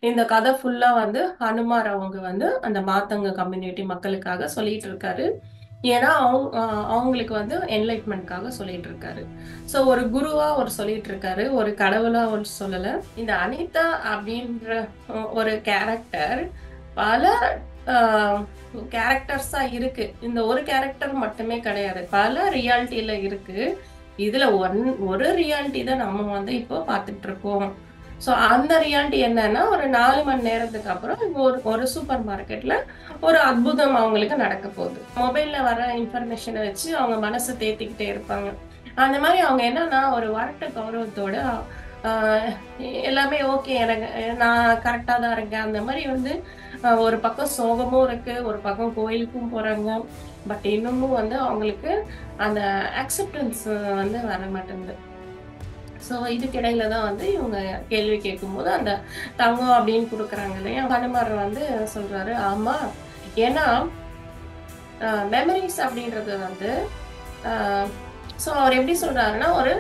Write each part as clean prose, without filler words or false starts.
இந்த கதை ஃபுல்லா வந்து ஹனுமார் அவங்க வந்து அந்த மாத்தங்க கம்யூனிட்டி மக்களுக்காக சொல்லிட்டு இருக்காரு. ஏன்னா அவங்களுக்கு வந்து என்லைட்மெண்ட்காக சொல்லிட்டு இருக்காரு. ஸோ ஒரு குருவா அவர் சொல்லிட்டு இருக்காரு, ஒரு கடவுளா அவர் சொல்லல. இந்த அனிதா அப்படின்ற ஒரு கேரக்டர் பல கேரக்டர்ஸா இருக்கு. இந்த ஒரு கேரக்டர் மட்டுமே கிடையாது, பல ரியாலிட்டியில இருக்கு. இதுல ஒரு ரியாலிட்டி தான் நம்ம வந்து இப்போ பார்த்துட்டு இருக்கோம். ஸோ அந்த ரியாலிட்டி என்னன்னா, ஒரு 4 மணி நேரத்துக்கு அப்புறம் ஒரு ஒரு சூப்பர் மார்க்கெட்ல ஒரு அற்புதம் அவங்களுக்கு நடக்க போகுது. மொபைல்ல வர இன்ஃபர்மேஷனை வச்சு அவங்க மனசை தேத்திக்கிட்டே இருப்பாங்க. அந்த மாதிரி அவங்க என்னன்னா ஒரு வரட்டு கௌரவத்தோட ஆஹ் எல்லாமே ஓகே, எனக்கு நான் கரெக்டா தான் இருக்கேன் அந்த மாதிரி வந்து ஒரு பக்கம் சோகமும் இருக்கு, ஒரு பக்கம் கோயிலுக்கும் போறாங்க. பட் இன்னமும் வந்து அவங்களுக்கு அந்த அக்செப்டன்ஸ் வந்து வர மாட்டேங்குது. ஸோ இதுக்கிடையில தான் வந்து இவங்க கேள்வி கேட்கும்போது அந்த தங்கம் அப்படின்னு கொடுக்குறாங்க இல்லையா, ஹனுமார் வந்து சொல்றாரு ஆமா. ஏன்னா மெமரிஸ் அப்படின்றது வந்து ஸோ அவர் எப்படி சொல்றாருன்னா, ஒரு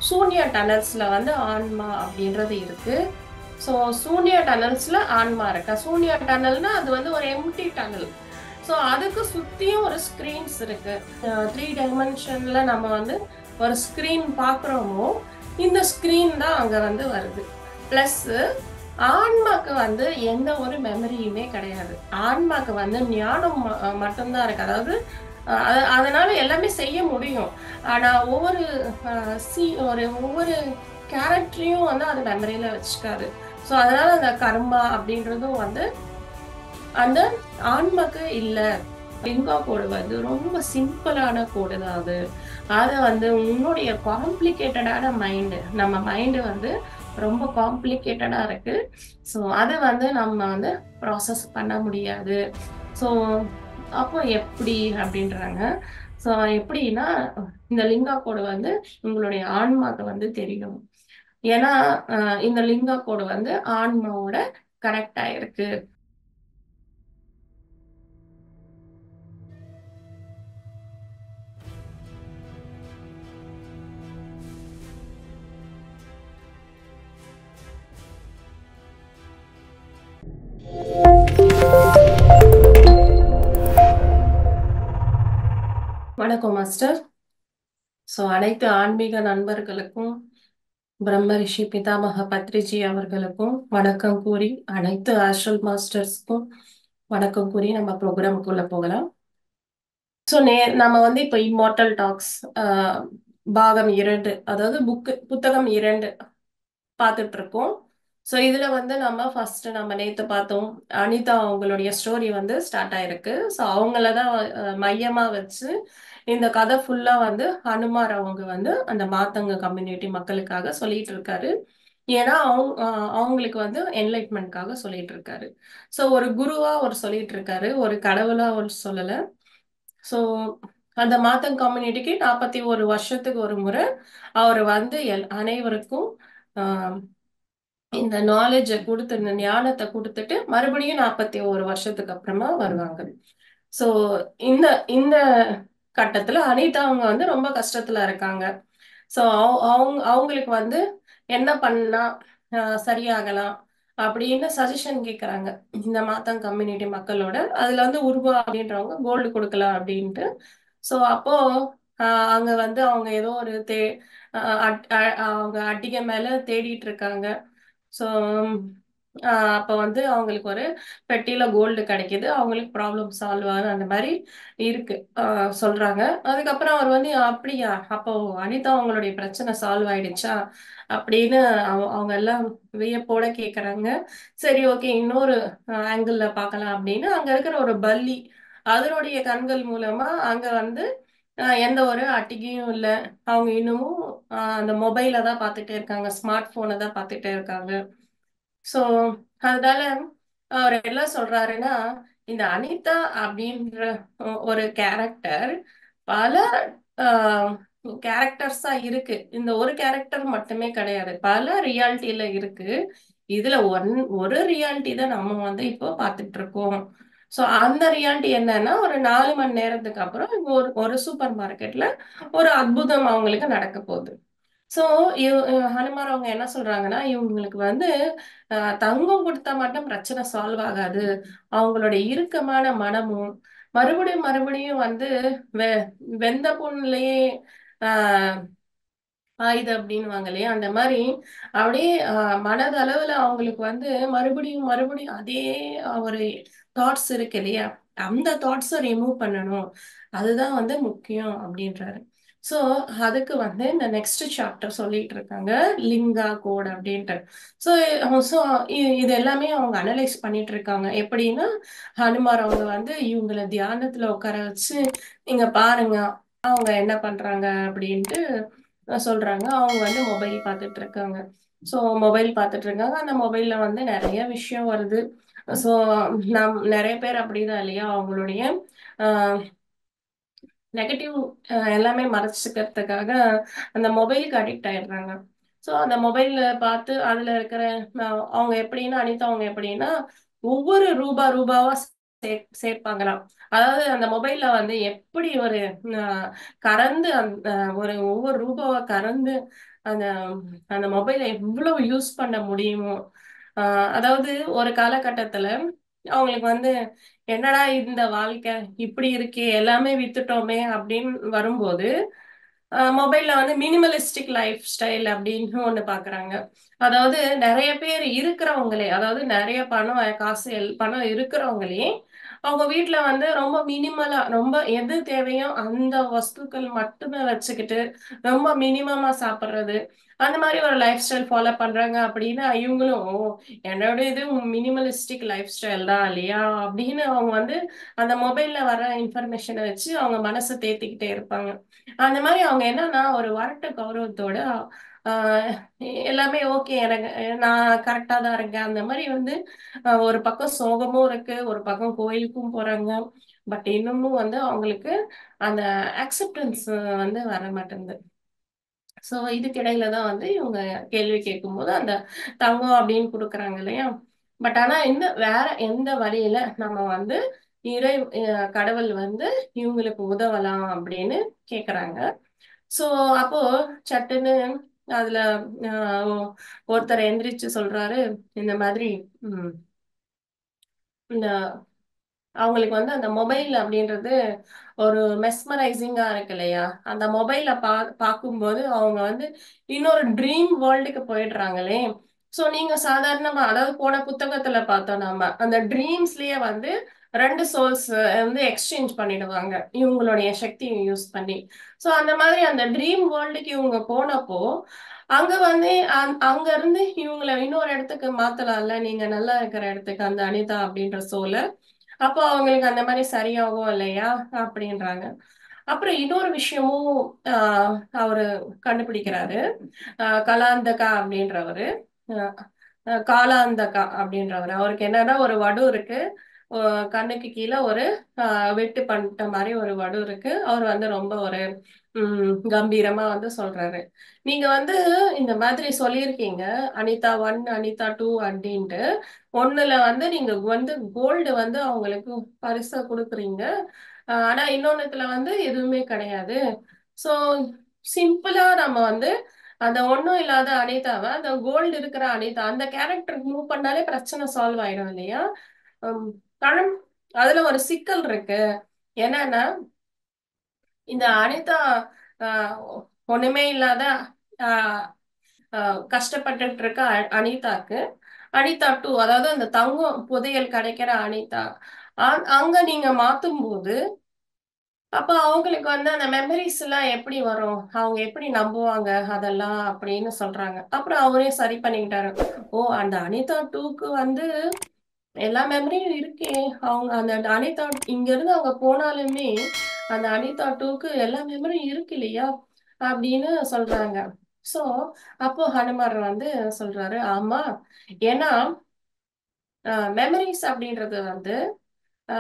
சூன்ய டனல்ஸ்ல வந்து ஆன்மா அப்படின்றது இருக்கு. ஸோ சூன்ய டனல்ஸ்ல ஆன்மா இருக்கா? சூன்ய டனல்னா அது வந்து ஒரு எம்டி டனல். ஸோ அதுக்கு சுத்தியும் ஒரு ஸ்கிரீன்ஸ் இருக்கு. 3 டைமென்ஷன்ல நம்ம வந்து ஒரு ஸ்கிரீன் பார்க்குறோமோ, இந்த ஸ்கிரீன் தான் அங்க வந்து வருது. பிளஸ் ஆன்மாக்கு வந்து எந்த ஒரு மெமரியுமே கிடையாது. ஆன்மாக்கு வந்து ஞானம் மட்டும்தான் இருக்கு. அதாவது அதனால எல்லாமே செய்ய முடியும். ஆனா ஒவ்வொரு ஒவ்வொரு கேரக்டரையும் வந்து அது மெமரியில வச்சுக்காது. ஸோ அதனால அந்த கர்மா அப்படின்றதும் வந்து அந்த ஆன்மாக்கு இல்ல. லிங்கா கோடு வந்து ரொம்ப சிம்பிளான கோடு தான் அது. அத வந்து உன்னுடைய காம்ப்ளிகேட்டடான மைண்டு, நம்ம மைண்டு வந்து ரொம்ப காம்ப்ளிகேட்டடா இருக்கு. ஸோ அது வந்து நம்ம வந்து ப்ராசஸ் பண்ண முடியாது. ஸோ அப்போ எப்படி அப்படின்றாங்க. ஸோ எப்படின்னா, இந்த லிங்கா கோடு வந்து உங்களுடைய ஆன்மாக்கு வந்து தெரியும். ஏன்னா இந்த லிங்கா கோடு வந்து ஆன்மாவோட கனெக்ட் ஆயிருக்கு. வணக்கம் மாஸ்டர். ஸோ அனைத்து ஆன்மீக நண்பர்களுக்கும், பிரம்ம ரிஷி பிதாமக பத்ரிஜி அவர்களுக்கும் வணக்கம் கூறி, அனைத்து ஆஸ்ட்ரல் மாஸ்டர்ஸ்க்கும் வணக்கம் கூறி நம்ம ப்ரோக்ராமுக்குள்ள போகலாம். ஸோ நம்ம வந்து இப்போ இம்மார்டல் டாக்ஸ் பாகம் 2, அதாவது புத்தகம் 2 பார்த்துட்டு இருக்கோம். ஸோ இதுல வந்து நம்ம ஃபர்ஸ்ட் நம்ம நேத்து பார்த்தோம், அனிதா அவங்களுடைய ஸ்டோரி வந்து ஸ்டார்ட் ஆயிருக்கு. ஸோ அவங்களதான் மையமா வச்சு இந்த கதை ஃபுல்லா வந்து ஹனுமார் அவங்க வந்து அந்த மாத்தங்க கம்யூனிட்டி மக்களுக்காக சொல்லிட்டு இருக்காரு. ஏன்னா அவங்களுக்கு வந்து என்லைட்மெண்ட்காக சொல்லிட்டு இருக்காரு. ஸோ ஒரு குருவா அவர் சொல்லிட்டு இருக்காரு, ஒரு கடவுளா அவர் சொல்லல. ஸோ அந்த மாத்தங் கம்யூனிட்டிக்கு 41 வருஷத்துக்கு ஒரு முறை அவர் வந்து அனைவருக்கும் இந்த நாலேஜை கொடுத்து, இந்த ஞானத்தை கொடுத்துட்டு மறுபடியும் 41 வருஷத்துக்கு அப்புறமா வருவாங்க. சோ இந்த இந்த கட்டத்துல அனிதா அவங்க வந்து ரொம்ப கஷ்டத்துல இருக்காங்க. சோ அவங்களுக்கு வந்து என்ன பண்ணா சரியாகலாம் அப்படின்னு சஜஷன் கேக்குறாங்க இந்த மாத்தங் கம்யூனிட்டி மக்களோட. அதுல வந்து உருவா அப்படின்றவங்க கோல்டு கொடுக்கலாம் அப்படின்ட்டு. சோ அப்போ அங்க வந்து அவங்க ஏதோ ஒரு அவங்க அட்டிகை மேல தேடிட்டு இருக்காங்க. ஸோ அப்போ வந்து அவங்களுக்கு ஒரு பெட்டியில கோல்டு கிடைக்குது, அவங்களுக்கு ப்ராப்ளம் சால்வ் ஆகுது, அந்த மாதிரி இருக்கு சொல்றாங்க. அதுக்கப்புறம் அவர் வந்து அப்படியா, அப்போ அனிதா அவங்களுடைய பிரச்சனை சால்வ் ஆயிடுச்சா அப்படின்னு அவங்க எல்லாம் வியப்போட கேக்குறாங்க. சரி ஓகே, இன்னொரு ஆங்கிள் பார்க்கலாம் அப்படின்னு அங்க இருக்கிற ஒரு பல்லி அதனுடைய கண்கள் மூலமா அங்க வந்து எந்த ஒரு அட்டிகையும் இல்லை. அவங்க இன்னமும் அந்த மொபைலை தான் பார்த்துட்டே இருக்காங்க, ஸ்மார்ட் போனை தான் பார்த்துட்டே இருக்காங்க. சோ அதனால அவர் என்ன சொல்றாருன்னா, இந்த அனிதா அப்படின்ற ஒரு கேரக்டர் பல கேரக்டர்ஸா இருக்கு. இந்த ஒரு கேரக்டர் மட்டுமே கிடையாது, பல ரியாலிட்டியில இருக்கு. இதுல ஒரு ரியாலிட்டி தான் நம்ம வந்து இப்போ பார்த்துட்டு இருக்கோம். சோ அந்த ரியாலிட்டி என்னன்னா, ஒரு 4 மணி நேரத்துக்கு அப்புறம் ஒரு ஒரு சூப்பர் மார்க்கெட்ல ஒரு அற்புதம் அவங்களுக்கு நடக்க போகுது. சோ ஹனுமார் அவங்க என்ன சொல்றாங்கன்னா, இவங்களுக்கு வந்து தங்கம் கொடுத்தா மட்டும் பிரச்சனை சால்வ் ஆகாது. அவங்களோட இறுக்கமான மனமும், மறுபடியும் மறுபடியும் வந்து வெ வெந்த புண்ணுலயே ஆ ஆயுது அப்படின்னுவாங்க இல்லையா? அந்த மாரி அப்படியே மனதளவுல அவங்களுக்கு வந்து மறுபடியும் மறுபடியும் அதே ஒரு தாட்ஸ் இருக்கு இல்லையா? அந்த தாட்ஸ ரிமூவ் பண்ணணும். அதுதான் வந்து முக்கியம் அப்படின்றாரு. ஸோ அதுக்கு வந்து இந்த நெக்ஸ்ட் சாப்டர் சொல்லிட்டு இருக்காங்க. லிங்கா கோட் அப்படின்ட்டு. ஸோ ஸோ இது எல்லாமே அவங்க அனலைஸ் பண்ணிட்டு இருக்காங்க. எப்படின்னா, ஹனுமார் அவங்க வந்து இவங்கள தியானத்துல உட்கார வச்சு, "நீங்க பாருங்க, அவங்க என்ன பண்றாங்க" அப்படின்ட்டு சொல்றாங்க. அவங்க வந்து மொபைல் பார்த்துட்டு இருக்காங்க. ஸோ மொபைல் பார்த்துட்டு இருக்காங்க. அந்த மொபைல்ல வந்து நெறைய விஷயம் வருது. ஸோ நெறைய பேர் அப்படிதான் இல்லையா? அவங்களுடைய அ நெகட்டிவ் எல்லாமே மறைச்சுக்கிறதுக்காக அந்த மொபைலுக்கு அடிக்ட் ஆயிடுறாங்க. ஸோ அந்த மொபைல்ல பார்த்து அதுல இருக்கிற அவங்க எப்படின்னா அனிதா அவங்க எப்படின்னா, ஒவ்வொரு ரூபாவா சேர்ப்பாங்களாம். அதாவது அந்த மொபைல்ல வந்து எப்படி ஒரு அ கறந்து ஒரு ஒவ்வொரு ரூபாவா கறந்து அந்த அந்த மொபைல எவ்வளவு யூஸ் பண்ண முடியுமோ, அ அதாவது ஒரு காலகட்டத்துல அவங்களுக்கு வந்து என்னடா இந்த வாழ்க்கை இப்படி இருக்கே! எல்லாமே வித்துட்டோமே! அப்படின்னு வரும்போது, மொபைல்ல வந்து மினிமலிஸ்டிக் லைஃப் ஸ்டைல் அப்படின்னு ஒண்ணு பாக்குறாங்க. அதாவது நெறைய பேர் இருக்கிறவங்களே, அதாவது நெறைய பணம், காசு பணம் இருக்கிறவங்களே, அவங்க வீட்ல வந்து ரொம்ப மினிமலா, ரொம்ப எது தேவையோ அந்த வஸ்துக்கள் மட்டுமே வச்சுக்கிட்டு, ரொம்ப மினிமமா சாப்பிடுறது. அந்த மாரி ஒரு லைஃப் ஸ்டைல் ஃபாலோ பண்றாங்க அப்படின்னா, இவங்களும் "ஓ! என்னோட இது மினிமலிஸ்டிக் லைஃப் ஸ்டைல் தான் இல்லையா?" அப்படின்னு அவங்க வந்து அந்த மொபைல்ல வர இன்ஃபர்மேஷன வச்சு அவங்க மனச தேத்திக்கிட்டே இருப்பாங்க. அந்த மாரி அவங்க என்னன்னா, ஒரு வரட்டு கௌரவத்தோட ஆ எல்லாமே ஓகே எனக்கு நான் கரெக்ட்டா தான் இருக்கேன். அந்த மாரி வந்து ஒரு பக்கம் சோகமும் இருக்கு, ஒரு பக்கம் கோயிலுக்கும் போறாங்க. பட் இன்னமும் வந்து அவங்களுக்கு அந்த அக்செப்டன்ஸ் வந்து வர மாட்டேன்து. ஸோ இதுக்கு இடையில தான் வந்து இவங்க கேள்வி கேட்கும்போது, அந்த தங்கம் அப்படின்னு குடுக்குறாங்க இல்லையா? பட் ஆனா இந்த வேற எந்த வழியில நம்ம வந்து இறை கடவுள் வந்து இவங்களுக்கு உதவலாம் அப்படின்னு கேட்கறாங்க. ஸோ அப்போ சட்டுன்னு அதுல அ ஒருத்தர் எந்திரிச்சு சொல்றாரு, இந்த மாதிரி ம் இந்த அவங்களுக்கு வந்து அந்த மொபைல் அப்படின்றது ஒரு மெஸ்மரைசிங்கா இருக்கு இல்லையா? அந்த மொபைல பார்க்கும்போது அவங்க வந்து இன்னொரு ட்ரீம் வேர்ல்டுக்கு போயிடுறாங்களே! ஸோ நீங்க சாதாரணமா அதாவது போன புத்தகத்துல பார்த்தோம் நாம. அந்த ட்ரீம்ஸ்லயே வந்து 2 சோல்ஸ் வந்து எக்ஸ்சேஞ்ச் பண்ணிடுவாங்க. இவங்களுடைய சக்திய யூஸ் பண்ணி. ஸோ அந்த மாதிரி அந்த ட்ரீம் வேர்ல்டுக்கு இவங்க போனப்போ, அங்க வந்து அங்க இருந்து இவங்கள இன்னொரு இடத்துக்கு மாத்தலாம்ல. நீங்க நல்லா இருக்கிற இடத்துக்கு அந்த அனிதா அப்படின்ற சோல. அப்போ அவங்களுக்கு அந்த மாரி சரியாகும் இல்லையா? அப்படின்றாங்க. அப்புறம் இன்னொரு விஷயமும் அ அவரு கண்டுபிடிக்கிறாரு. கலாந்தகா அப்படின்றவரு. அ காலாந்தகா அப்படின்றவரு. அவருக்கு என்னன்னா ஒரு வடு இருக்கு. ஒ கண்ணுக்கு கீழ ஒரு அ வெட்டு பண்ணிட்ட மாரி ஒரு வடு இருக்கு. அவரு வந்து ரொம்ப ஒரு கம்பீரமா வந்து சொல்றாரு. நீங்க வந்து இந்த மாதிரி சொல்லியிருக்கீங்க. அனிதா 1, அனிதா 2 அப்டின்ட்டு. 1ல வந்து நீங்க வந்து கோல்டு வந்து அவங்களுக்கு பரிசா குடுக்குறீங்க. ஆனா இன்னொன்னுத்துல வந்து எதுவுமே கிடையாது. ஸோ சிம்பிளா நம்ம வந்து அந்த ஒண்ணும் இல்லாத அனிதாவ, அந்த கோல்டு இருக்கிற அனிதா, அந்த கேரக்டர் மூவ் பண்ணாலே பிரச்சனை சால்வ் ஆயிடும் இல்லையா? ம். பணம் அதுல ஒரு சிக்கல் இருக்கு. என்னன்னா, இந்த அனிதா அ ஒண்ணுமே இல்லாத அ அ கஷ்டப்பட்டுட்டு இருக்க அனிதாக்கு, அனிதா 2 அதாவது அந்த தங்கம் புதையல் கிடைக்கிற அனிதா. அங்க நீங்க மாத்தும்போது, அப்ப அவங்களுக்கு வந்து அந்த மெமரீஸ்லாம் எப்படி வரும்? அவங்க எப்படி நம்புவாங்க அதெல்லாம் அப்படின்னு சொல்றாங்க. அப்புறம் அவரே சரி பண்ணிக்கிட்டாரு. ஓ! அந்த அனிதா 2க்கு வந்து எல்லா மெமரியும் இருக்கே! அவங்க அந்த அனிதா இங்கருந்து அவங்க போனாலுமே, அந்த அனிதா 2க்கு எல்லா மெமரியும் இருக்கு இல்லையா? அப்படின்னு சொல்றாங்க. ஸோ, அப்போ ஹனுமார் வந்து சொல்றாரு, ஆமா. ஏன்னா, மெமரீஸ் அப்படின்றது வந்து, அ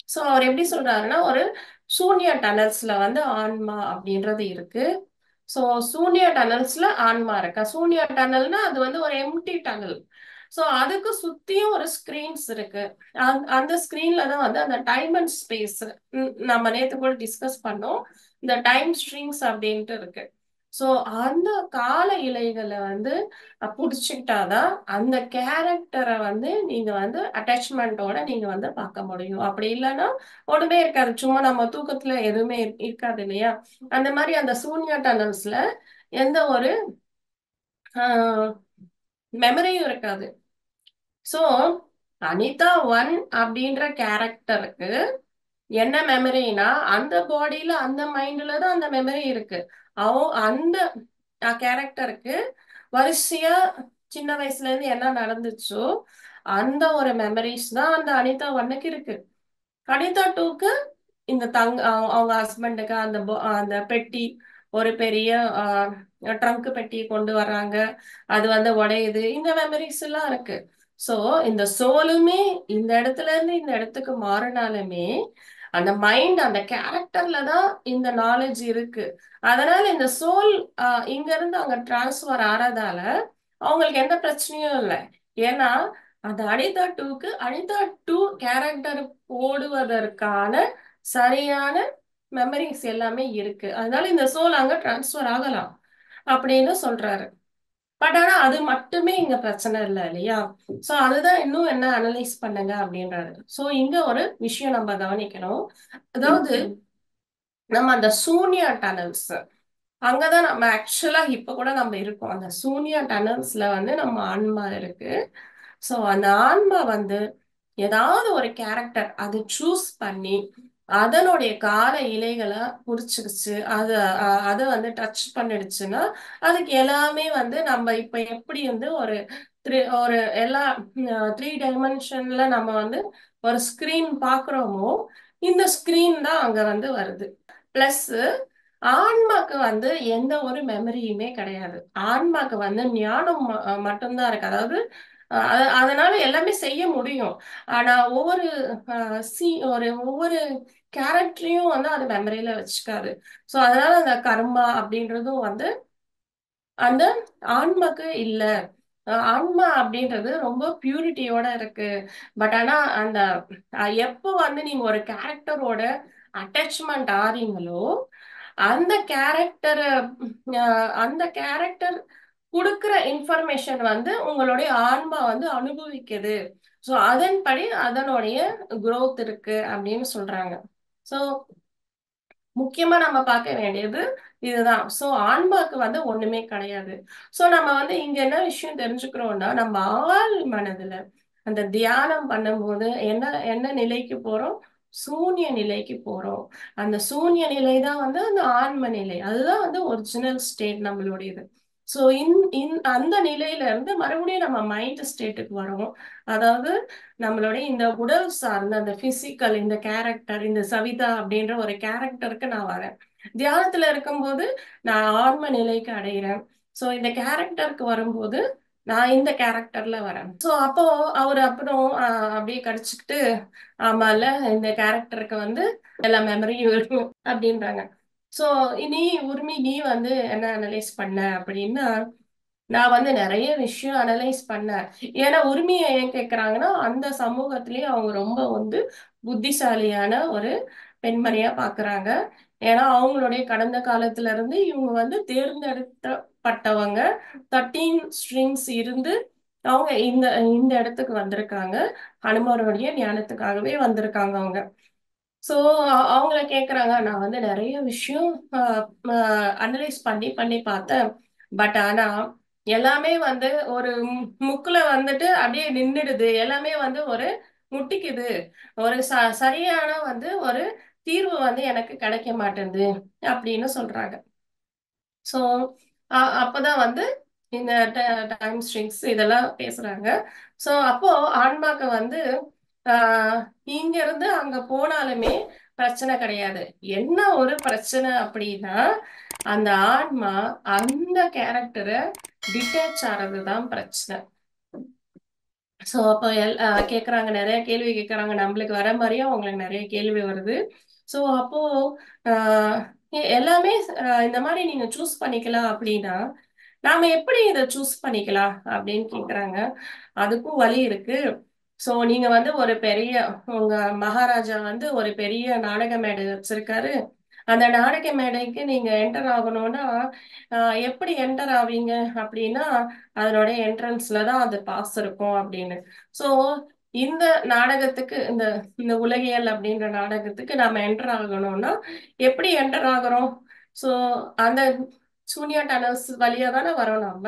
ஸோ அவர் எப்படி சொல்றாருன்னா, ஒரு சூன்ய டனல்ஸ்ல வந்து ஆன்மா அப்படின்றது இருக்கு. ஸோ சூன்ய டனல்ஸ்ல ஆன்மா இருக்கா? சூன்ய டனல்னா அது வந்து ஒரு எம்ப்டி டனல். ஸோ அதுக்கு சுத்தியும் ஒரு ஸ்கிரீன்ஸ் இருக்கு. அந்த ஸ்கிரீன்ல தான் வந்து அந்த டைம் அண்ட் ஸ்பேஸ் நம்ம நேத்து கூட டிஸ்கஸ் பண்ணோம். இந்த டைம் ஸ்ட்ரிங்ஸ் அப்படின்ட்டு இருக்கு. சோ அந்த கால இலைகளை வந்து புடிச்சுக்கிட்டாதான் அந்த கேரக்டரை வந்து நீங்க வந்து அட்டாச்மெண்டோட நீங்க வந்து பார்க்க முடியும். அப்படி இல்லைன்னா ஒண்ணுமே இருக்காது. சும்மா நம்ம தூக்கத்துல எதுவுமே இருக்காது இல்லையா? அந்த மாதிரி அந்த சூன்யா டனல்ஸ்ல எந்த ஒரு மெமரியும் இருக்காது. சோ அனிதா ஒன் அப்படின்ற கேரக்டருக்கு என்ன மெமரினா அந்த பாடியில அந்த மைண்ட்ல தான் அந்த மெமரி இருக்கு. அந்த கேரக்டருக்கு வரிசையா சின்ன வயசுல இருந்து என்ன நடந்துச்சோ அந்த ஒரு மெமரிஸ் தான் அந்த அனிதா ஒன்னுக்கு இருக்கு. அனிதா டூக்கு இந்த அவங்க ஹஸ்பண்டுக்கு அந்த பெட்டி, ஒரு பெரிய ட்ரங்க் பெட்டி கொண்டு வர்றாங்க. அது வந்து உடையுது. இந்த மெமரிஸ் எல்லாம் இருக்கு. சோ இந்த சோலுமே இந்த இடத்துல இருந்து இந்த இடத்துக்கு மாறினாலுமே அந்த மைண்ட் அந்த கேரக்டர்ல தான் இந்த நாலேஜ் இருக்கு. அதனால இந்த சோல் இங்க இருந்து அங்க டிரான்ஸ்ஃபர் ஆறதால அவங்களுக்கு எந்த பிரச்சனையும் இல்லை. ஏன்னா அந்த அனிதா டூக்கு அனிதா டூ கேரக்டர் போடுவதற்கான சரியான மெமரிஸ் எல்லாமே இருக்கு. அதனால இந்த சோல் அங்க டிரான்ஸ்ஃபர் ஆகலாம் அப்படின்னு சொல்றாரு. பட் ஆனா அது மட்டுமே இங்க பிரச்சனை இல்லை இல்லையா? சோ அதுதான் இன்னும் என்ன அனலைஸ் பண்ணுங்க அப்படின்றாரு. சோ இங்க ஒரு விஷயம் நம்ம கவனிக்கணும். அதாவது நம்ம அந்த சூன்யா டனல்ஸ் அங்கதான் நம்ம ஆக்சுவலா இப்ப கூட நம்ம இருக்கோம். அந்த சூன்யா டனல்ஸ்ல வந்து நம்ம ஆன்மா இருக்கு. சோ அந்த ஆன்மா வந்து ஏதாவது ஒரு கேரக்டர் அது சூஸ் பண்ணி அதனுடைய கால இலைகளை புடிச்சிருச்சு, அதை வந்து டச் பண்ணிடுச்சுன்னா அதுக்கு எல்லாமே வந்து நம்ம இப்ப எப்படி வந்து ஒரு எல்லா 3 டைமென்ஷன்ல நம்ம வந்து ஒரு ஸ்கிரீன் பாக்குறோமோ இந்த ஸ்கிரீன் தான் அங்க வந்து வருது. பிளஸ் ஆன்மாக்கு வந்து எந்த ஒரு மெமரியுமே கிடையாது. ஆன்மாக்கு வந்து ஞானம் மட்டும்தான் இருக்கு. அதாவது அதனால எல்லாமே செய்ய முடியும். ஆனா ஒவ்வொரு கேரக்டரையும் வந்து அது மெமரியில வச்சுக்காது. சோ அதனால அந்த கர்மா அப்படின்றதும் வந்து அந்த ஆன்மாக்கு இல்ல. ஆன்மா அப்படின்றது ரொம்ப பியூரிட்டியோட இருக்கு. பட் ஆனா அந்த எப்போ வந்து நீங்க ஒரு கேரக்டரோட அட்டாச்மெண்ட் ஆறீங்களோ அந்த கேரக்டரை அந்த கேரக்டர் கொடுக்கிற இன்ஃபர்மேஷன் வந்து உங்களுடைய ஆன்மா வந்து அனுபவிக்குது. சோ அதன்படி அதனுடைய growth இருக்கு அப்படின்னு சொல்றாங்க. சோ முக்கியமா நம்ம பார்க்க வேண்டியது இதுதான். சோ ஆன்மாக்கு வந்து ஒண்ணுமே கிடையாது. சோ நம்ம வந்து இங்க என்ன விஷயம் தெரிஞ்சுக்கிறோம்னா நம்ம ஆழ் மனதுல அந்த தியானம் பண்ணும்போது என்ன என்ன நிலைக்கு போறோம்? சூன்ய நிலைக்கு போறோம். அந்த சூன்ய நிலை தான் வந்து அந்த ஆன்ம நிலை. அதுதான் வந்து ஒரிஜினல் ஸ்டேட் நம்மளுடையது. சோ அந்த நிலையில இருந்து மறுபடியும் நம்ம மைண்ட் ஸ்டேட்டுக்கு வரோம். அதாவது நம்மளுடைய இந்த உடல் சார்ந்த அந்த பிசிக்கல் இந்த கேரக்டர் இந்த சவிதா அப்படின்ற ஒரு கேரக்டருக்கு நான் வரேன். தியானத்துல இருக்கும்போது நான் ஆன்ம நிலைக்கு அடையிறேன். சோ இந்த கேரக்டருக்கு வரும்போது நான் இந்த கேரக்டர்ல வரேன். சோ அப்போ அவரு அப்புறம் அப்படியே கடிச்சுக்கிட்டு ஆமால இந்த கேரக்டருக்கு வந்து எல்லா மெமரியும் இருக்கும் அப்படின்றாங்க. சோ நீ வந்து என்ன அனலைஸ் பண்ண அப்படின்னா நான் வந்து நிறைய விஷயம் அனலைஸ் பண்ணேன். ஏன்னா உரிமையை ஏன் கேக்குறாங்கன்னா அந்த சமூகத்திலேயே அவங்க ரொம்ப வந்து புத்திசாலியான ஒரு பெண்மணியா பாக்குறாங்க. ஏன்னா அவங்களுடைய கடந்த காலத்துல இருந்து இவங்க வந்து தேர்ந்தெடுக்கப்பட்டவங்க 13 ஸ்ட்ரிங்ஸ் இருந்து அவங்க இந்த இந்த இடத்துக்கு வந்திருக்காங்க. ஹனுமானுடைய ஞானத்துக்காகவே வந்திருக்காங்க அவங்க. சோ அவங்கள கேக்குறாங்க நான் வந்து நிறைய விஷயம் அனலைஸ் பண்ணி பண்ணி பார்த்தேன். பட் ஆனா எல்லாமே வந்து ஒரு முக்குல வந்துட்டு அப்படியே நின்னுடுது. எல்லாமே வந்து ஒரு முட்டிக்குது. ஒரு சரியான வந்து ஒரு தீர்வு வந்து எனக்கு கிடைக்க மாட்டேங்குது அப்படின்னு சொல்றாங்க. சோ அப்பதான் வந்து இந்த டைம் ஸ்ட்ரிங்ஸ் இதெல்லாம் பேசுறாங்க. சோ அப்போ ஆன்மாக்கு வந்து ஆஹ் இங்க இருந்து அங்க போனாலுமே பிரச்சனை கிடையாது. என்ன ஒரு பிரச்சனை அப்படின்னா அந்த ஆன்மா அந்த கேரக்டரை டிட்டாச் ஆறதுதான் பிரச்சனை. சோ அப்ப கேக்குறாங்க, நிறைய கேள்வி கேக்குறாங்க. நம்மளுக்கு வர மாதிரியும் அவங்களுக்கு நிறைய கேள்வி வருது. சோ அப்போ ஆஹ் எல்லாமே இந்த மாதிரி நீங்க சூஸ் பண்ணிக்கலாம் அப்படின்னா நாம எப்படி இதை சூஸ் பண்ணிக்கலாம் அப்படின்னு கேக்குறாங்க. அதுக்கும் வழி இருக்கு. சோ நீங்க வந்து ஒரு பெரிய உங்க மகாராஜா வந்து ஒரு பெரிய நாடக மேடை வச்சிருக்காரு. அந்த நாடக மேடைக்கு நீங்க என்டர் ஆகணும்னா எப்படி என்டர் ஆவீங்க அப்படின்னா அதனுடைய என்ட்ரன்ஸ்ல தான் அது பாஸ் இருக்கும் அப்படின்னு. ஸோ இந்த நாடகத்துக்கு இந்த இந்த உலகியல் அப்படின்ற நாடகத்துக்கு நாம என்டர் ஆகணும்னா எப்படி என்டர் ஆகுறோம்? ஸோ அந்த சூனியா டனல்ஸ் வழியா தானே வரோம் நம்ம.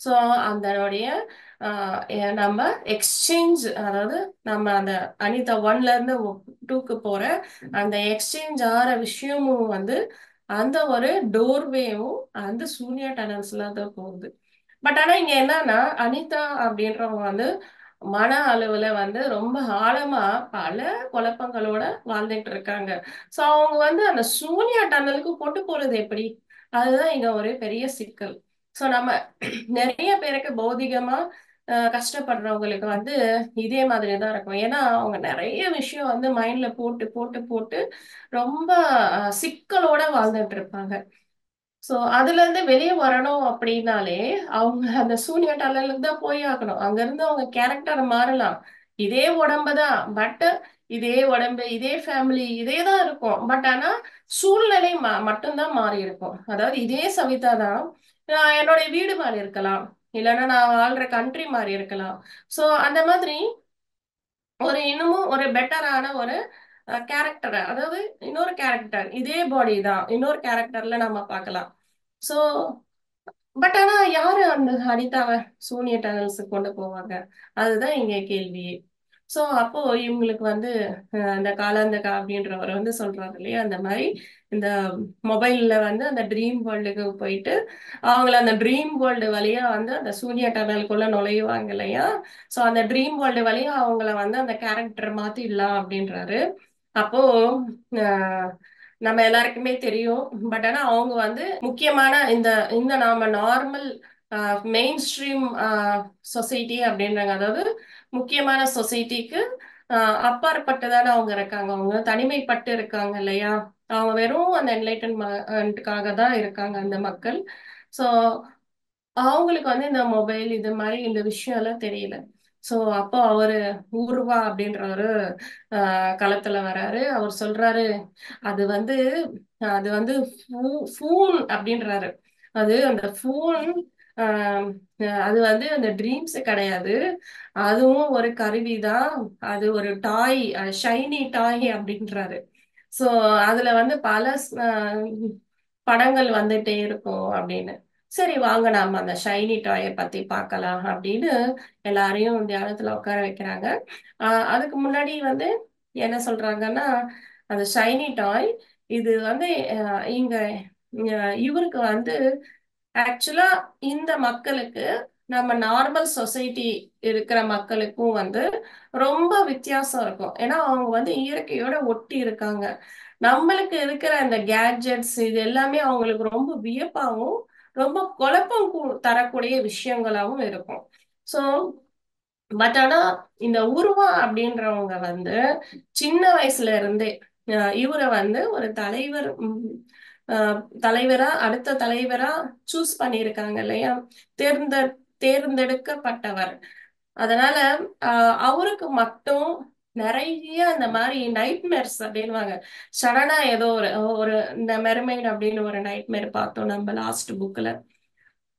ஸோ அதனுடைய நம்ம எக்ஸ்சேஞ்ச், அதாவது நம்ம அந்த அனிதா ஒன்ல இருந்து டூக்கு போற அந்த எக்ஸ்சேஞ்ச் ஆற விஷயமும் வந்து அந்த ஒரு டோர்வேவும் அந்த சூனியா டனல்ஸ்ல தான் போகுது. பட் ஆனா இங்க என்னன்னா அனிதா அப்படின்றவங்க வந்து மன அளவுல வந்து ரொம்ப ஆழமா பல குழப்பங்களோட வாழ்ந்துட்டு இருக்காங்க. சோ அவங்க வந்து அந்த சூனியா டனலுக்கு கொண்டு போறது எப்படி? அதுதான் இங்க ஒரு பெரிய சிக்கல். சோ நம்ம நிறைய பேருக்கு பௌதிகமா கஷ்டப்படுறவங்களுக்கு வந்து இதே மாதிரி தான் இருக்கும். ஏன்னா அவங்க நிறைய விஷயம் வந்து மைண்ட்ல போட்டு போட்டு போட்டு ரொம்ப சிக்கலோட வாழ்ந்துட்டு இருப்பாங்க. சோ அதுல இருந்து வெளியே வரணும் அப்படின்னாலே அவங்க அந்த சூனிய டனலுக்கு தான் போய் ஆகணும். அங்க இருந்து அவங்க கேரக்டர் மாறலாம். இதே உடம்புதான், பட் இதே உடம்பு, இதே ஃபேமிலி, இதே தான் இருக்கும். பட் ஆனா சூழ்நிலை மட்டும்தான் மாறி இருக்கும். அதாவது இதே சவிதா தான் என்னுடைய வீடு மாறி இருக்கலாம், இல்லைன்னா நான் வாழ்ற கண்ட்ரி மாறி இருக்கலாம். சோ அந்த மாதிரி ஒரு இன்னமும் ஒரு பெட்டரான ஒரு கேரக்டர், அதாவது இன்னொரு கேரக்டர், இதே பாடி தான் இன்னொரு கேரக்டர்ல நம்ம பார்க்கலாம். சோ பட் ஆனா யாரு அந்த அனிதாவ சூனியர் டனல்ஸுக்கு கொண்டு போவாங்க? அதுதான் இங்க கேள்வியே. சோ அப்போ இவங்களுக்கு வந்து அந்த காலாந்தகா அப்படின்றவர் வந்து சொல்றாரு இல்லையா, அந்த மாதிரி இந்த மொபைல்ல வந்து அந்த ட்ரீம் வேர்ல்டுக்கு போயிட்டு அவங்கள அந்த ட்ரீம் வேர்ல்டு வழியா வந்து அந்த சூனிய டனலுக்குள்ள நுழைவாங்க இல்லையா. சோ அந்த ட்ரீம் வேர்ல்டு வழியா அவங்கள வந்து அந்த கேரக்டர் மாத்திடலாம் அப்படின்றாரு. அப்போ அஹ், நம்ம எல்லாருக்குமே தெரியும். பட் ஆனா அவங்க வந்து முக்கியமான இந்த இந்த நாம நார்மல் மெயின் ஸ்ட்ரீம் சொசைட்டி அப்படின்றாங்க. அதாவது முக்கியமான சொசைட்டிக்கு அப்பாற்பட்டுதானே அவங்க இருக்காங்க. அவங்க தனிமைப்பட்டு இருக்காங்க இல்லையா. அவங்க வெறும் அந்த என்லைட்டன்மெண்ட்டுக்காக தான் இருக்காங்க அந்த மக்கள். சோ அவங்களுக்கு வந்து இந்த மொபைல் இது மாதிரி இந்த விஷயம் எல்லாம் தெரியல. சோ அப்போ அவரு ஊர்வா அப்படின்றவரு களத்துல வராரு. அவர் சொல்றாரு, அது வந்து அது வந்து ஃபூன் அப்படின்றாரு. அது அந்த ஃபூன் அது வந்து அந்த ட்ரீம்ஸ் கிடையாது, அதுவும் ஒரு கருவிதான். அது ஒரு டாய், ஷைனி டாய் அப்படின்றாரு. சோ அதுல வந்து பல படங்கள் வந்துட்டே இருக்கும் அப்படின்னு. சரி வாங்க நாம அந்த ஷைனி டாயை பத்தி பார்க்கலாம் அப்படின்னு எல்லாரையும் தியானத்துல உட்கார வைக்கிறாங்க. அதுக்கு முன்னாடி வந்து என்ன சொல்றாங்கன்னா, அந்த ஷைனி டாய் இது வந்து இங்க இவருக்கு வந்து ஆக்சுவலா இந்த மக்களுக்கு நம்ம நார்மல் சொசைட்டி இருக்கிற மக்களுக்கும் வந்து ரொம்ப வித்தியாசம் இருக்கும். ஏன்னா அவங்க வந்து இயற்கையோட ஒட்டி இருக்காங்க. நம்மளுக்கு இருக்கிற அந்த கேட்ஜெட்ஸ் இது எல்லாமே அவங்களுக்கு ரொம்ப வியப்பாவும் ரொம்ப குழப்பம் தரக்கூடிய விஷயங்களாவும் இருக்கும். சோ பட் ஆனா இந்த உருவா அப்படின்றவங்க வந்து சின்ன வயசுல இருந்தே இவரை வந்து ஒரு தலைவர், தலைவரா அடுத்த தலைவரா சூஸ் பண்ணியிருக்காங்க இல்லையா, தேர்ந்த தேர்ந்தெடுக்கப்பட்டவர். அதனால அவருக்கு மட்டும் நிறைய இந்த மாதிரி நைட்மேர்ஸ் அப்படின்வாங்க. சடனா ஏதோ ஒரு ஒரு இந்த மெர்மைட் அப்படின்னு ஒரு நைட்மேர் பார்த்தோம் நம்ம லாஸ்ட் புக்ல.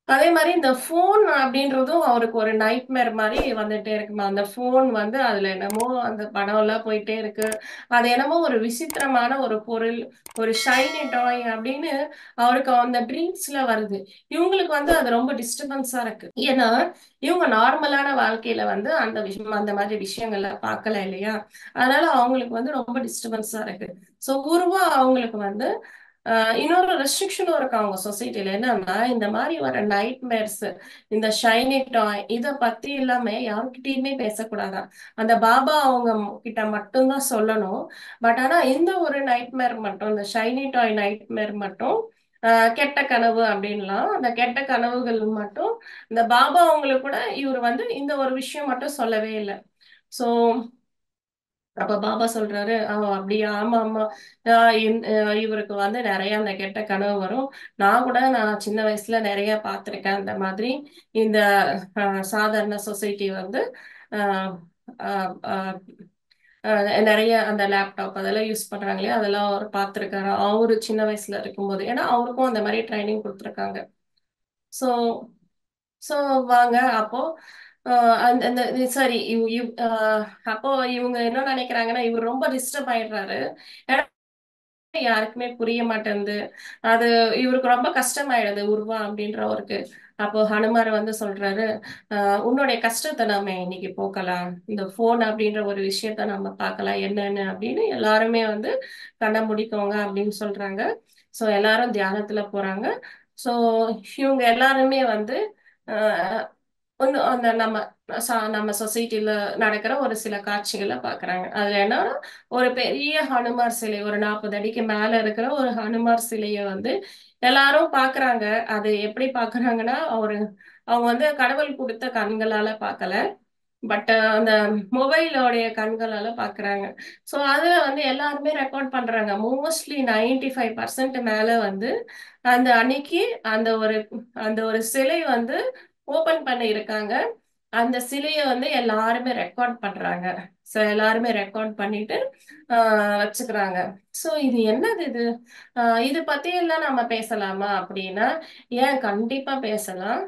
அதே மாதிரி இந்த போன் அப்படின்றதும் அவருக்கு ஒரு நைட்மேர் மாதிரி வந்துட்டே இருக்குமா. அந்த போன் வந்து அதுல என்னமோ அந்த படம் எல்லாம் போயிட்டே இருக்கு. அது என்னமோ ஒரு விசித்திரமான ஒரு பொருள், ஒரு ஷைனி டாய் அப்படின்னு அவருக்கு அந்த ட்ரீம்ஸ்ல வருது. இவங்களுக்கு வந்து அது ரொம்ப டிஸ்டர்பன்ஸா இருக்கு. ஏன்னா இவங்க நார்மலான வாழ்க்கையில வந்து அந்த விஷயம் அந்த மாதிரி விஷயங்கள்ல பார்க்கல இல்லையா. அதனால அவங்களுக்கு வந்து ரொம்ப டிஸ்டர்பன்ஸா இருக்கு. சோ உருவா அவங்களுக்கு வந்து இன்னொரு ரெஸ்ட்ரிக்ஷனும் இருக்கு அவங்க சொசைட்டில. என்னன்னா இந்த மாதிரி வர நைட்மேர்ஸ், இந்த ஷைனி டாய் இத பத்தி எல்லாமே யாருக்கிட்டயுமே பேசக்கூடாதாம். அந்த பாபா அவங்க கிட்ட மட்டும்தான் சொல்லணும். பட் ஆனா இந்த ஒரு நைட்மேர் மட்டும், இந்த ஷைனி டாய் நைட்மேர் மட்டும் கெட்ட கனவு அப்படின்லாம், அந்த கெட்ட கனவுகள் மட்டும் இந்த பாபா அவங்களுக்கு கூட இவர் வந்து இந்த ஒரு விஷயம் மட்டும் சொல்லவே இல்லை. சோ அப்ப பாபா சொல்றாரு, அப்படியா, ஆமா ஆமா, இவருக்கு வந்து நிறைய அந்த கெட்ட கனவு வரும். நான் சின்ன வயசுல நிறைய பார்த்திருக்கேன் அந்த மாதிரி. இந்த சாதாரண சொசைட்டி வந்து நிறைய அந்த லேப்டாப் அதெல்லாம் யூஸ் பண்றாங்க இல்லையா, அதெல்லாம் அவர் பார்த்திருக்காரு அவரு சின்ன வயசுல இருக்கும்போது. ஏன்னா அவருக்கும் அந்த மாதிரி ட்ரைனிங் கொடுத்துருக்காங்க. ஸோ ஸோ வாங்க அப்போ அந்த அந்த சரி அப்போ இவங்க என்ன நினைக்கிறாங்கன்னா இவர் ரொம்ப டிஸ்டர்ப் ஆயிடுறாரு. ஏன்னா யாருக்குமே புரிய மாட்டேங்குது. அது இவருக்கு ரொம்ப கஷ்டமாயிடுது உருவா அப்படின்றவருக்கு. அப்போ ஹனுமார் வந்து சொல்றாரு, உன்னுடைய கஷ்டத்தை நாம இன்னைக்கு போக்கலாம், இந்த போன் அப்படின்ற ஒரு விஷயத்த நம்ம பார்க்கலாம் என்னன்னு அப்படின்னு எல்லாருமே வந்து கண்ண முடிக்கோங்க அப்படின்னு சொல்றாங்க. சோ எல்லாரும் தியானத்துல போறாங்க. சோ இவங்க எல்லாருமே வந்து அஹ், ஒண்ணு அந்த நம்ம சொசைட்டில நடக்கிற ஒரு சில காட்சிகளை பாக்குறாங்க. அதுல என்னன்னா ஒரு பெரிய ஹனுமார் சிலை, ஒரு 40 அடிக்கு மேல இருக்கிற ஒரு ஹனுமார் சிலைய வந்து எல்லாரும் பாக்குறாங்க. அது எப்படி பாக்குறாங்கன்னா அவங்க வந்து கடவுள் கொடுத்த கண்களால பார்க்கல. பட் அந்த மொபைலோடைய கண்களால பாக்குறாங்க. சோ அதுல வந்து எல்லாருமே ரெக்கார்ட் பண்றாங்க. மோஸ்ட்லி 95% மேல வந்து அந்த அன்னைக்கு அந்த ஒரு அந்த ஒரு சிலை வந்து ஓபன் பண்ணி இருக்காங்க. அந்த சிலைய வந்து எல்லாருமே ரெக்கார்ட் பண்றாங்க. சோ எல்லாருமே ரெக்கார்ட் பண்ணிட்டு வச்சுக்கிறாங்க. சோ இது என்னது இது? இது பத்தி எல்லாம் நம்ம பேசலாமா அப்படின்னா, ஏன் கண்டிப்பா பேசலாம்.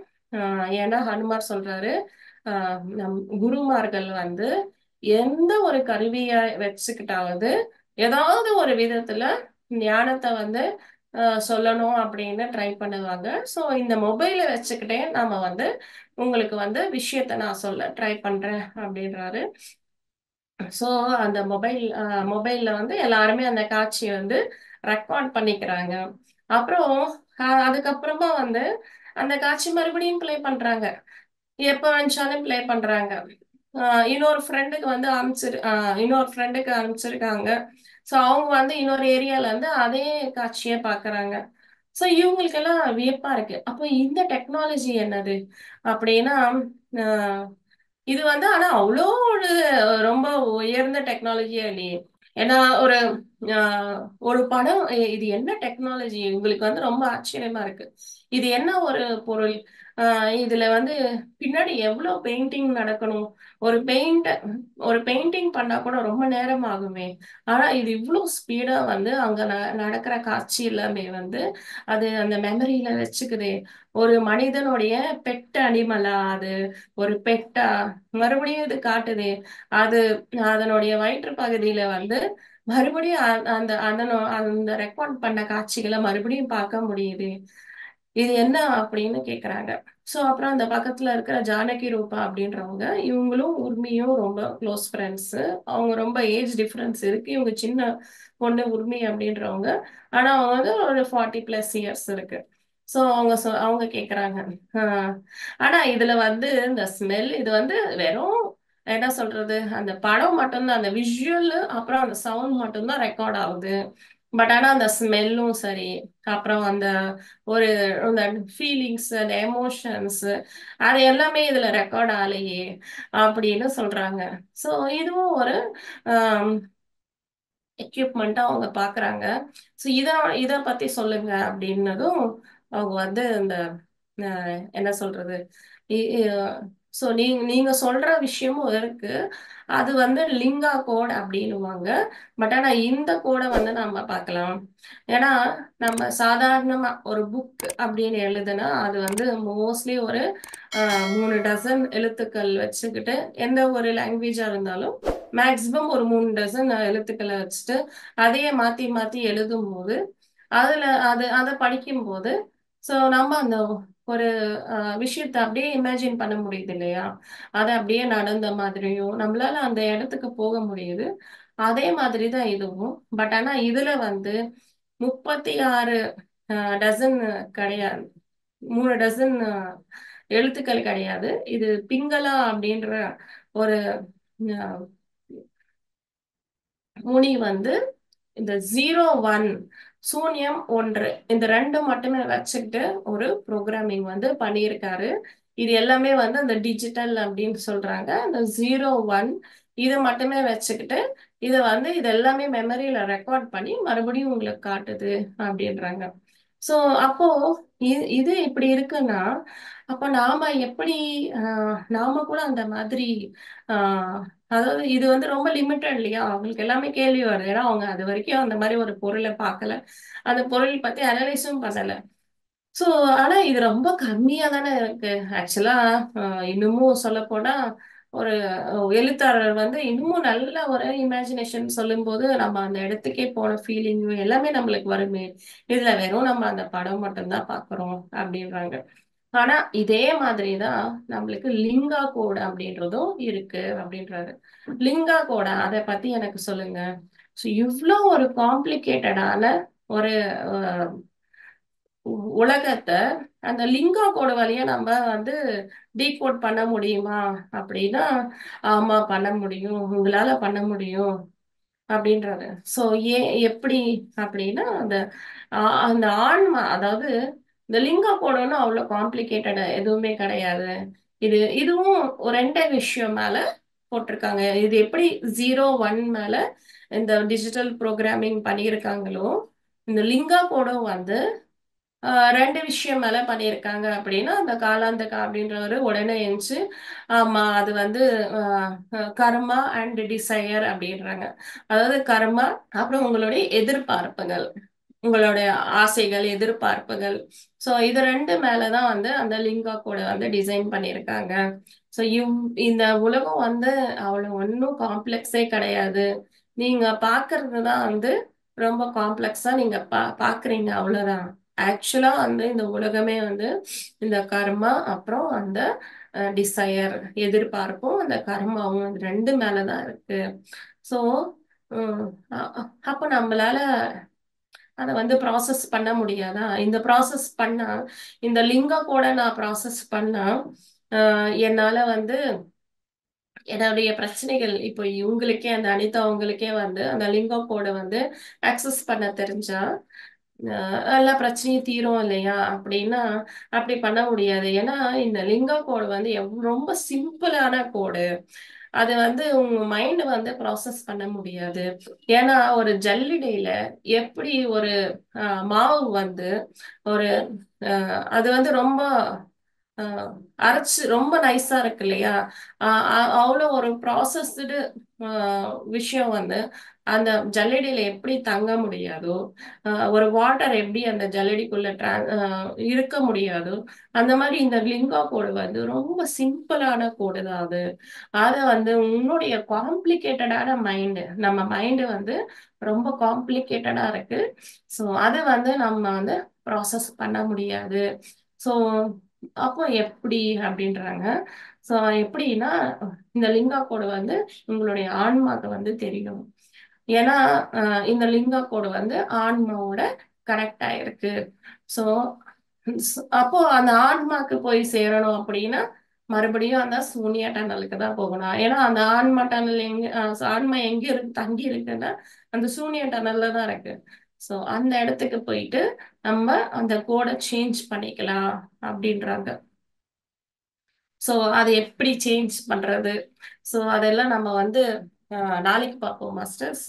ஏன்னா ஹனுமார் சொல்றாரு, நம் குருமார்கள் வந்து எந்த ஒரு கருவிய வச்சுக்கிட்டாவது ஏதாவது ஒரு விதத்துல ஞானத்தை வந்து சொல்லணும் அப்படின்னு ட்ரை பண்ணுவாங்க. சோ இந்த மொபைலை வச்சுக்கிட்டே நாம வந்து உங்களுக்கு வந்து விஷயத்த நான் சொல்ல ட்ரை பண்றேன் அப்படின்றாரு. சோ அந்த மொபைல்ல வந்து எல்லாருமே அந்த காட்சியை வந்து ரெக்கார்ட் பண்ணிக்கிறாங்க. அப்புறம் அதுக்கப்புறமா வந்து அந்த காட்சி மறுபடியும் ப்ளே பண்றாங்க. எப்ப நினைச்சாலும் ப்ளே பண்றாங்க. இன்னொரு ஃப்ரெண்டுக்கு அனுப்பிச்சிருக்காங்க. சோ அவங்க வந்து இன்னொரு ஏரியால இருந்து அதே காட்சியை பாக்குறாங்க. சோ இவங்களுக்கெல்லாம் வியப்பா இருக்கு. அப்போ இந்த டெக்னாலஜி என்னது அப்படின்னா, ஆஹ் இது வந்து ஆனா அவ்வளோ ஒரு ரொம்ப உயர்ந்த டெக்னாலஜியா இல்லையே. ஏன்னா ஆஹ் ஒரு படம் இது என்ன டெக்னாலஜி உங்களுக்கு வந்து ரொம்ப ஆச்சரியமா இருக்கு. இது என்ன ஒரு பொருள்? இதுல வந்து பின்னாடி எவ்வளவு பெயிண்டிங் நடக்கணும். ஒரு பெயிண்ட் ஒரு பெயிண்டிங் பண்ணா கூட ரொம்ப நேரம் ஆகுமே. ஆனா இது இவ்வளவு ஸ்பீடா வந்து அங்க நடக்கிற காட்சி எல்லாமே வந்து அது அந்த மெமரியில வச்சுக்குதே. ஒரு மனிதனுடைய பெட் அனிமலா அது, ஒரு பெட்டா, மறுபடியும் இது காட்டுதே. அது அதனுடைய வயிற்று பகுதியில வந்து மறுபடியும் அந்த ரெக்கார்ட் பண்ண காட்சிகளை மறுபடியும் பார்க்க முடியுது. இது என்ன அப்படின்னு கேக்குறாங்க. சோ அப்புறம் அந்த பக்கத்துல இருக்கிற ஜானகி ரூபா அப்படின்றவங்க, இவங்களும் உர்மியும் ரொம்ப க்ளோஸ் ஃப்ரெண்ட்ஸ். அவங்க ரொம்ப ஏஜ் டிஃபரன்ஸ் இருக்கு. இவங்க சின்ன பொண்ணு உர்மி அப்படின்றவங்க. ஆனா அவங்க வந்து ஒரு 40+ இயர்ஸ் இருக்கு. சோ அவங்க கேக்குறாங்க, ஆஹ் ஆனா இதுல வந்து இந்த ஸ்மெல் இது வந்து வெறும் என்ன சொல்றது, அந்த படம் மட்டும்தான், அந்த விஷுவல் அப்புறம் அந்த சவுண்ட் மட்டும்தான் ரெக்கார்ட் ஆகுது. பட் ஆனா அந்த ஸ்மெல்லும் சரி, அப்புறம் அந்த ஒரு அந்த ஃபீலிங்ஸ், அந்த எமோஷன்ஸ், அது எல்லாமே இதுல ரெக்கார்ட் ஆகலையே அப்படின்னு சொல்றாங்க. சோ இதுவும் ஒரு எக்யூப்மெண்ட்டா அவங்க பாக்குறாங்க. சோ இத பத்தி சொல்லுங்க அப்படின்னதும் அவங்க வந்து இந்த என்ன சொல்றது, சோ நீங்க சொல்ற விஷயமும் இருக்கு. அது வந்து லிங்கா கோட் அப்படின்னுவாங்க. பட் ஆனா இந்த கோடை வந்து நம்ம பார்க்கலாம். ஏன்னா நம்ம சாதாரணமா ஒரு புக் அப்படின்னு எழுதுனா அது வந்து மோஸ்ட்லி ஒரு 3 டசன் எழுத்துக்கள் வச்சுக்கிட்டு, எந்த ஒரு லாங்குவேஜா இருந்தாலும் மேக்சிமம் ஒரு 3 டசன் எழுத்துக்களை வச்சுட்டு அதையே மாத்தி மாத்தி எழுதும் போது அதுல அதை படிக்கும் போது சோ நம்ம அந்த ஒரு விஷயத்த அப்படியே இமேஜின் பண்ண முடியுது இல்லையா. அது அப்படியே நடந்த மாதிரியும் நம்மளால அந்த இடத்துக்கு போக முடியுது. அதே மாதிரிதான் இதுவும். பட் ஆனா இதுல வந்து 36 டசன் கிடையாது. 3 டசன் எழுத்துக்கள் கிடையாது. இது பிங்களா அப்படின்ற ஒரு அஹ், முனி வந்து இந்த 01 சூன்யம் 1 இந்த ரெண்டு மட்டுமே வச்சுக்கிட்டு ஒரு ப்ரோக்ராமிங் வந்து பண்ணியிருக்காரு. இது எல்லாமே வந்து அந்த டிஜிட்டல் அப்படின்னு சொல்றாங்க. அந்த 01 இது மட்டுமே வச்சுக்கிட்டு இது எல்லாமே மெமரியில ரெக்கார்ட் பண்ணி மறுபடியும் உங்களுக்கு காட்டுது அப்படின்றாங்க. சோ அப்போ இது இப்படி இருக்குன்னா அப்ப நாம எப்படி நாம கூட அந்த மாதிரி ஆஹ் அதாவது இது வந்து ரொம்ப லிமிட்டட் இல்லையா? அவங்களுக்கு எல்லாமே கேள்வி வருது. ஏன்னா அவங்க அது வரைக்கும் அந்த மாதிரி ஒரு பொருளை பார்க்கல, அந்த பொருள் பத்தி அனலைஸும் பண்ணல. சோ ஆனா இது ரொம்ப கம்மியா தானே இருக்கு ஆக்சுவலா. இன்னமும் சொல்ல போனா ஒரு எழுத்தாளர் வந்து இன்னமும் நல்ல ஒரு இமேஜினேஷன் சொல்லும்போது நம்ம அந்த இடத்துக்கே போன ஃபீலிங் எல்லாமே நம்மளுக்கு வருமே. இதுல வெறும் நம்ம அந்த படம் மட்டும்தான் பாக்குறோம் அப்படின்றாங்க. ஆனா இதே மாதிரிதான் நம்மளுக்கு லிங்கா கோடு அப்படின்றதும் இருக்கு அப்படின்றாரு. லிங்கா கோடா அதை பத்தி எனக்கு சொல்லுங்க. இவ்வளோ ஒரு காம்ப்ளிகேட்டடான ஒரு உலகத்தை அந்த லிங்கா கோடு வழியா நம்ம வந்து டீகோட் பண்ண முடியுமா அப்படின்னா, ஆமா பண்ண முடியும், உங்களால பண்ண முடியும் அப்படின்றாரு. சோ ஏன் எப்படி அப்படின்னா அந்த ஆன்மா, அதாவது இந்த லிங்கா கோடுன்னு அவ்வளவு காம்ப்ளிகேட்டட் எதுவுமே கிடையாது. இதுவும் ஒரு ரெண்டே விஷயம் மேல போட்டிருக்காங்க. இது எப்படி 0 1 மேல இந்த டிஜிட்டல் ப்ரோக்ராமிங் பண்ணியிருக்காங்களோ, இந்த லிங்கா கோடும் வந்து ரெண்டு விஷயம் மேல பண்ணியிருக்காங்க அப்படின்னா, அந்த காலாந்தகா அப்படின்றவரு உடனே எந்திச்சு ஆமா அது வந்து கர்மா அண்ட் டிசையர் அப்படின்றாங்க. அதாவது கர்மா, அப்புறம் உங்களுடைய எதிர்பார்ப்புகள், உங்களுடைய ஆசைகள், எதிர்பார்ப்புகள். சோ இது ரெண்டு மேலதான் வந்து அந்த லிங்கா கூட வந்து டிசைன் பண்ணியிருக்காங்க. சோ இந்த உலகம் வந்து அவ்வளவு ஒன்றும் காம்ப்ளெக்ஸே கிடையாது. நீங்க பாக்குறது தான் வந்து ரொம்ப காம்ப்ளெக்ஸா நீங்க பாக்குறீங்க, அவ்வளவுதான். ஆக்சுவலா வந்து இந்த உலகமே வந்து இந்த கர்மா அப்புறம் அந்த டிசையர், எதிர்பார்ப்பும் அந்த கர்மாவும் இது ரெண்டு மேலதான் இருக்கு. சோ அப்ப நம்மளால அதை வந்து ப்ராசஸ் பண்ண முடியாதா? இந்த ப்ராசஸ் பண்ணா, இந்த லிங்கா கூட நான் ப்ராசஸ் பண்ணா என்னால வந்து என்னுடைய பிரச்சனைகள் இப்போ இவங்களுக்கே அந்த அனிதா அவங்களுக்கே வந்து அந்த லிங்கா கோடை வந்து ஆக்சஸ் பண்ண தெரிஞ்சா எல்லா பிரச்சனையும் தீரும் இல்லையா அப்படின்னா, அப்படி பண்ண முடியாது. ஏன்னா இந்த லிங்கா கோடு வந்து ரொம்ப சிம்பிளான கோடு. அது வந்து உங்க மைண்ட் வந்து ப்ராசஸ் பண்ண முடியாது. ஏன்னா ஒரு ஜல்லிடையில எப்படி ஒரு மாவு வந்து ஒரு அது வந்து ரொம்ப ஆஹ் அரைச்சு ரொம்ப நைஸா இருக்கு இல்லையா? அவ்வளோ ஒரு ப்ராசஸ்டு விஷயம் வந்து அந்த ஜல்லடியில எப்படி தங்க முடியாதோ, ஒரு வாட்டர் எப்படி அந்த ஜல்லடிக்குள்ள இருக்க முடியாதோ, அந்த மாதிரி இந்த லிங்கா கோடு வந்து ரொம்ப சிம்பிளான கோடு தான் அது. அத வந்து உன்னுடைய காம்ப்ளிகேட்டடான மைண்டு, நம்ம மைண்டு வந்து ரொம்ப காம்ப்ளிகேட்டடா இருக்கு. ஸோ அது வந்து நம்ம வந்து ப்ராசஸ் பண்ண முடியாது. ஸோ அப்போ எப்படி அப்படின்றாங்க. சோ எப்படின்னா, இந்த லிங்கா கோடு வந்து உங்களுடைய ஆன்மாக்கு வந்து தெரியும். ஏன்னா இந்த லிங்கா கோடு வந்து ஆன்மாவோட கனெக்ட் ஆயிருக்கு. சோ அப்போ அந்த ஆன்மாக்கு போய் சேரணும் அப்படின்னா மறுபடியும் அந்த சூனியா டனலுக்கு தான் போகணும். ஏன்னா அந்த ஆன்மா டனல் எங்க ஆன்மா எங்க இருக்கு தங்கி இருக்குன்னா அந்த சூனியா டனல்ல தான் இருக்கு. சோ அந்த இடத்துக்கு போயிட்டு நம்ம அந்த கோடை சேஞ்ச் பண்ணிக்கலாம் அப்படின்றாங்க. சோ அதை எப்படி சேஞ்ச் பண்றது? சோ அதெல்லாம் நம்ம வந்து நாளைக்கு பார்ப்போம் மாஸ்டர்ஸ்.